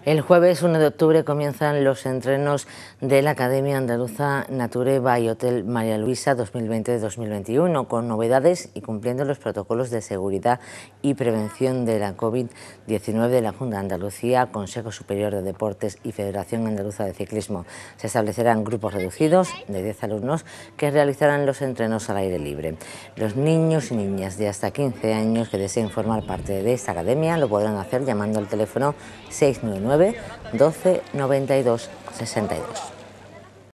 El jueves 1 de octubre comienzan los entrenos de la Academia Andaluza Nature by Hotel María Luisa 2020-2021, con novedades y cumpliendo los protocolos de seguridad y prevención de la COVID-19 de la Junta de Andalucía, Consejo Superior de Deportes y Federación Andaluza de Ciclismo. Se establecerán grupos reducidos de 10 alumnos que realizarán los entrenos al aire libre. Los niños y niñas de hasta 15 años que deseen formar parte de esta academia lo podrán hacer llamando al teléfono 699 12 92 62.